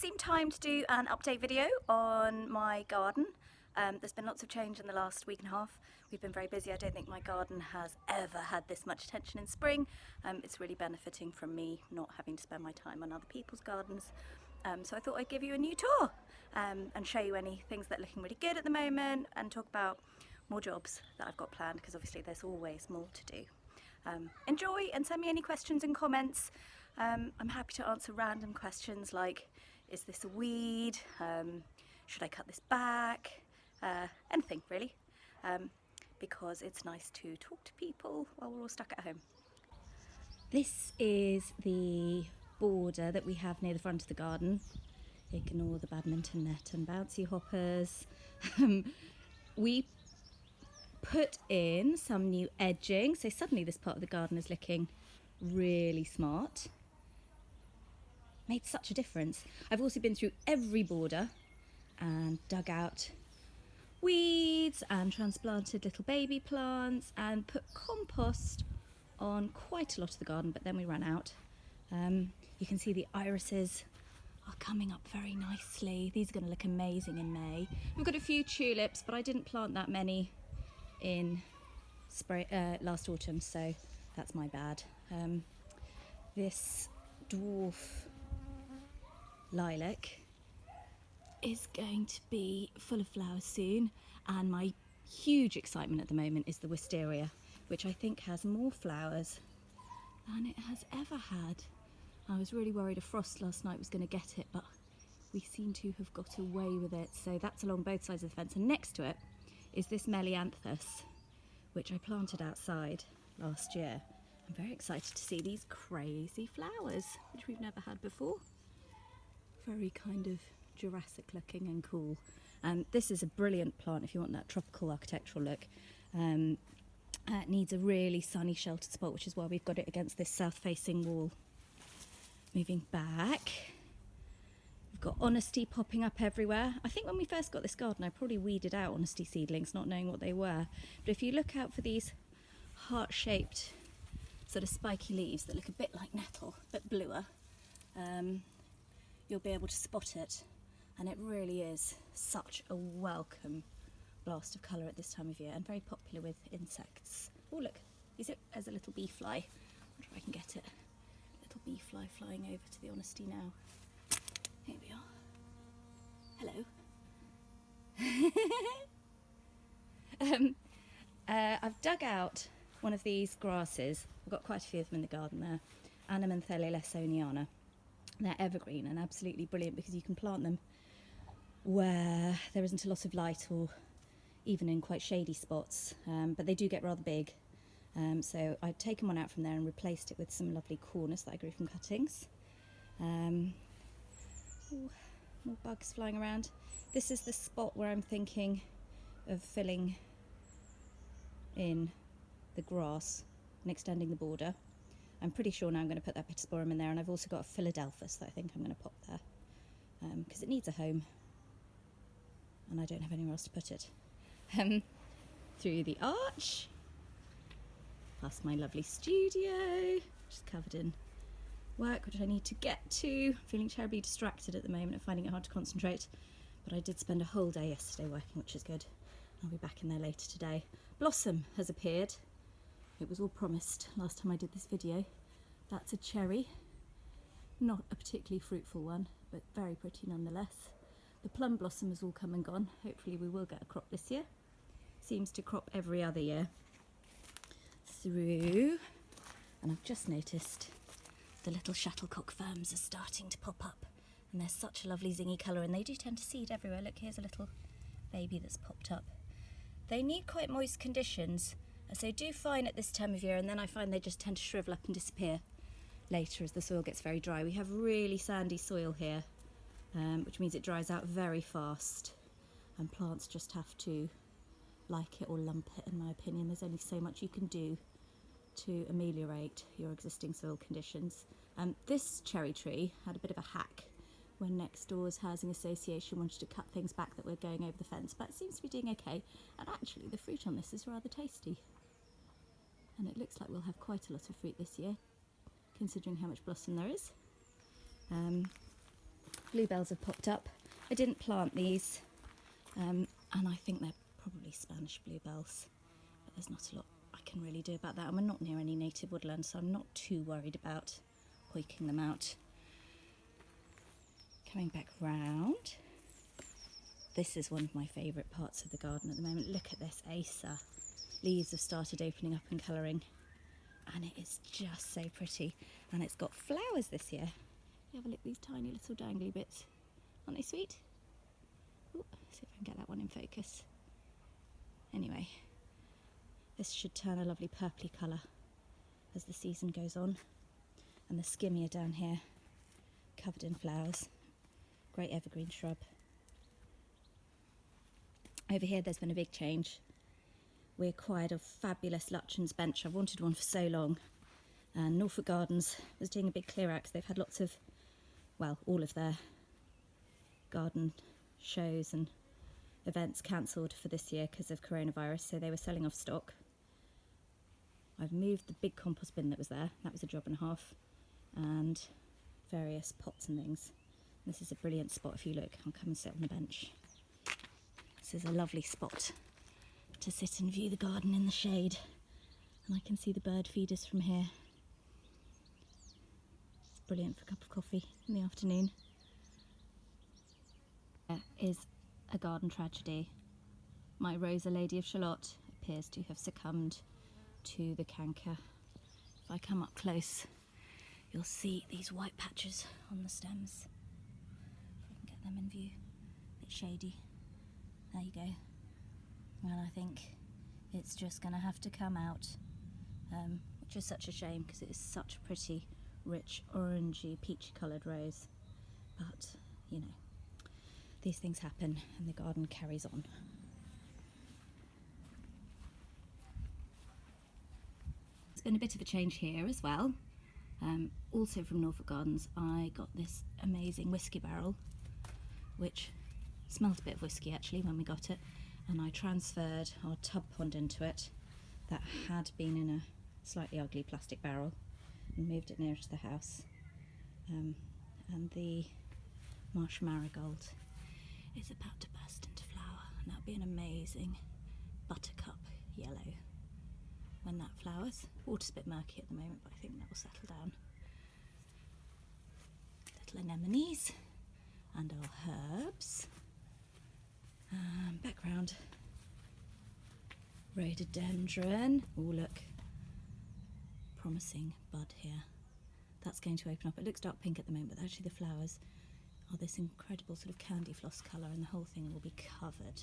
seemed time to do an update video on my garden. There's been lots of change in the last week and a half. We've been very busy. I don't think my garden has ever had this much attention in spring. It's really benefiting from me not having to spend my time on other people's gardens. So I thought I'd give you a new tour and show you any things that are looking really good at the moment and talk about more jobs that I've got planned, because obviously there's always more to do. Enjoy and send me any questions and comments. I'm happy to answer random questions like, is this a weed? Should I cut this back? Anything really, because it's nice to talk to people while we're all stuck at home. This is the border that we have near the front of the garden. Ignore the badminton net and bouncy hoppers. We put in some new edging, so suddenly this part of the garden is looking really smart. Made such a difference. I've also been through every border and dug out weeds and transplanted little baby plants and put compost on quite a lot of the garden, but then we ran out. You can see the irises are coming up very nicely. These are going to look amazing in May. We've got a few tulips, but I didn't plant that many in spring, last autumn, so that's my bad. This dwarf lilac is going to be full of flowers soon, and my huge excitement at the moment is the wisteria, which I think has more flowers than it has ever had. I was really worried a frost last night was going to get it, but we seem to have got away with it. So that's along both sides of the fence, and next to it is this Melianthus, which I planted outside last year. I'm very excited to see these crazy flowers, which we've never had before. Very kind of Jurassic looking and cool. This is a brilliant plant if you want that tropical architectural look. It needs a really sunny sheltered spot, which is why we've got it against this south facing wall. Moving back, we've got Honesty popping up everywhere. I think when we first got this garden I probably weeded out Honesty seedlings, not knowing what they were. But if you look out for these heart-shaped sort of spiky leaves that look a bit like nettle, a bit bluer, you'll be able to spot it. And it really is such a welcome blast of colour at this time of year, and very popular with insects. Oh look, there's a little bee fly. I wonder if I can get it. Little bee fly flying over to the Honesty now. Here we are. Hello. I've dug out one of these grasses. I've got quite a few of them in the garden there. Anamanthele lessoniana. They're evergreen and absolutely brilliant because you can plant them where there isn't a lot of light or even in quite shady spots, but they do get rather big. So I've taken one out from there and replaced it with some lovely cornus that I grew from cuttings. Ooh, more bugs flying around. This is the spot where I'm thinking of filling in the grass and extending the border. I'm pretty sure now I'm going to put that Pittosporum in there, and I've also got a Philadelphus that I think I'm going to pop there because it needs a home and I don't have anywhere else to put it. Through the arch, past my lovely studio, which is covered in work which I need to get to. I'm feeling terribly distracted at the moment and finding it hard to concentrate, but I did spend a whole day yesterday working, which is good. I'll be back in there later today. Blossom has appeared. It was all promised last time I did this video. That's a cherry, not a particularly fruitful one, but very pretty nonetheless. The plum blossom has all come and gone. Hopefully we will get a crop this year. Seems to crop every other year. Through, and I've just noticed the little shuttlecock ferns are starting to pop up, and they're such a lovely zingy colour, and they do tend to seed everywhere. Look, here's a little baby that's popped up. They need quite moist conditions, as they do fine at this time of year, and then I find they just tend to shrivel up and disappear later as the soil gets very dry. We have really sandy soil here, which means it dries out very fast, and plants just have to like it or lump it, in my opinion. There's only so much you can do to ameliorate your existing soil conditions. This cherry tree had a bit of a hack when next door's housing association wanted to cut things back that were going over the fence, but it seems to be doing okay, and actually the fruit on this is rather tasty, and it looks like we'll have quite a lot of fruit this year considering how much blossom there is. bluebells have popped up. I didn't plant these, and I think they're probably Spanish bluebells, but there's not a lot I can really do about that. And we're not near any native woodland, so I'm not too worried about hoiking them out. Coming back round, this is one of my favourite parts of the garden at the moment. Look at this Acer. Leaves have started opening up and colouring, and it is just so pretty, and it's got flowers this year. You have a look at these tiny little dangly bits. Aren't they sweet? Ooh, see if I can get that one in focus. Anyway, this should turn a lovely purpley colour as the season goes on. And the skimmia down here, covered in flowers. Great evergreen shrub. Over here there's been a big change. We acquired a fabulous Lutyens bench. I've wanted one for so long. And Norfolk Gardens was doing a big clear out because they've had lots of, well, all of their garden shows and events cancelled for this year because of coronavirus, so they were selling off stock. I've moved the big compost bin that was there. That was a job and a half. And various pots and things. This is a brilliant spot. If you look, I'll come and sit on the bench. This is a lovely spot to sit and view the garden in the shade, and I can see the bird feeders from here. It's brilliant for a cup of coffee in the afternoon. There is a garden tragedy. My Rosa Lady of Shalott appears to have succumbed to the canker. If I come up close, you'll see these white patches on the stems. If I can get them in view. A bit shady. There you go. And I think it's just going to have to come out, which is such a shame because it is such a pretty, rich, orangey, peachy coloured rose. But, you know, these things happen and the garden carries on. There's been a bit of a change here as well. Also from Norfolk Gardens, I got this amazing whiskey barrel, which smelled a bit of whiskey actually when we got it, and I transferred our tub pond into it that had been in a slightly ugly plastic barrel and moved it nearer to the house. And the marsh marigold is about to burst into flower, and that'll be an amazing buttercup yellow when that flowers. Water's a bit murky at the moment, but I think that will settle down. Little anemones and our herbs. Background, rhododendron. Oh look, promising bud here. That's going to open up. It looks dark pink at the moment, but actually the flowers are this incredible sort of candy floss colour, and the whole thing will be covered.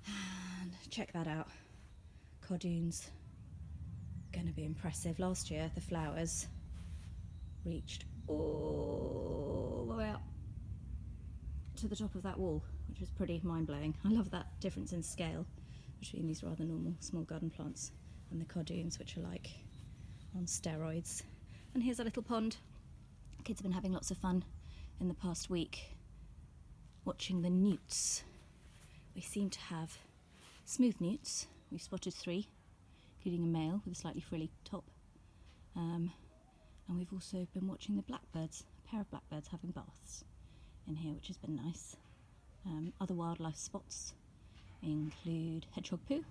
And check that out. Cardoons, going to be impressive. Last year the flowers reached all the way up to the top of that wall, which was pretty mind-blowing. I love that difference in scale between these rather normal small garden plants and the cardoons, which are like on steroids. And here's a little pond. Kids have been having lots of fun in the past week watching the newts. We seem to have smooth newts. We've spotted 3, including a male with a slightly frilly top. And we've also been watching the blackbirds, a pair of blackbirds having baths in here, which has been nice. Other wildlife spots include hedgehog poo,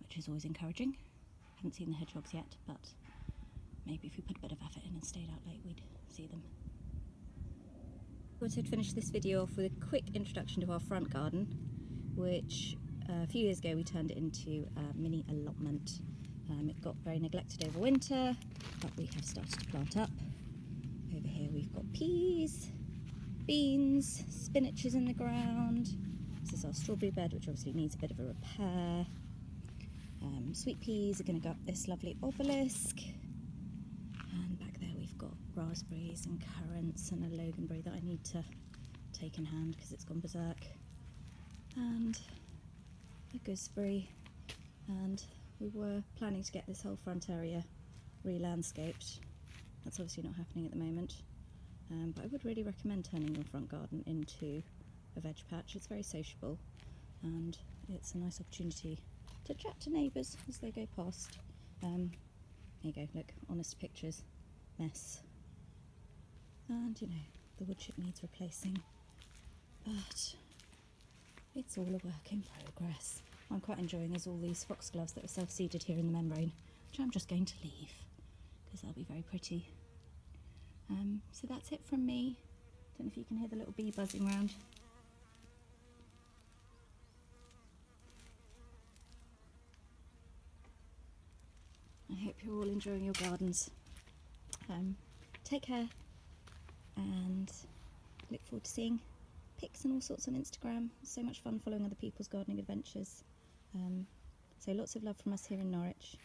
which is always encouraging. Haven't seen the hedgehogs yet, but maybe if we put a bit of effort in and stayed out late, we'd see them. I wanted to finish this video off with a quick introduction to our front garden, which a few years ago we turned it into a mini allotment. It got very neglected over winter, but we have started to plant up. Over here we've got peas, beans, spinach is in the ground. This is our strawberry bed, which obviously needs a bit of a repair. Sweet peas are going to go up this lovely obelisk. And back there we've got raspberries and currants and a loganberry that I need to take in hand because it's gone berserk. And a gooseberry. And we were planning to get this whole front area re-landscaped. That's obviously not happening at the moment. But I would really recommend turning your front garden into a veg patch. It's very sociable and it's a nice opportunity to chat to neighbours as they go past. There you go, look, honest pictures, mess. And you know, the wood chip needs replacing, but it's all a work in progress. What I'm quite enjoying is all these foxgloves that are self-seeded here in the membrane, which I'm just going to leave because they'll be very pretty. So that's it from me. Don't know if you can hear the little bee buzzing around. I hope you're all enjoying your gardens. Take care, and look forward to seeing pics and all sorts on Instagram. It's so much fun following other people's gardening adventures. So lots of love from us here in Norwich.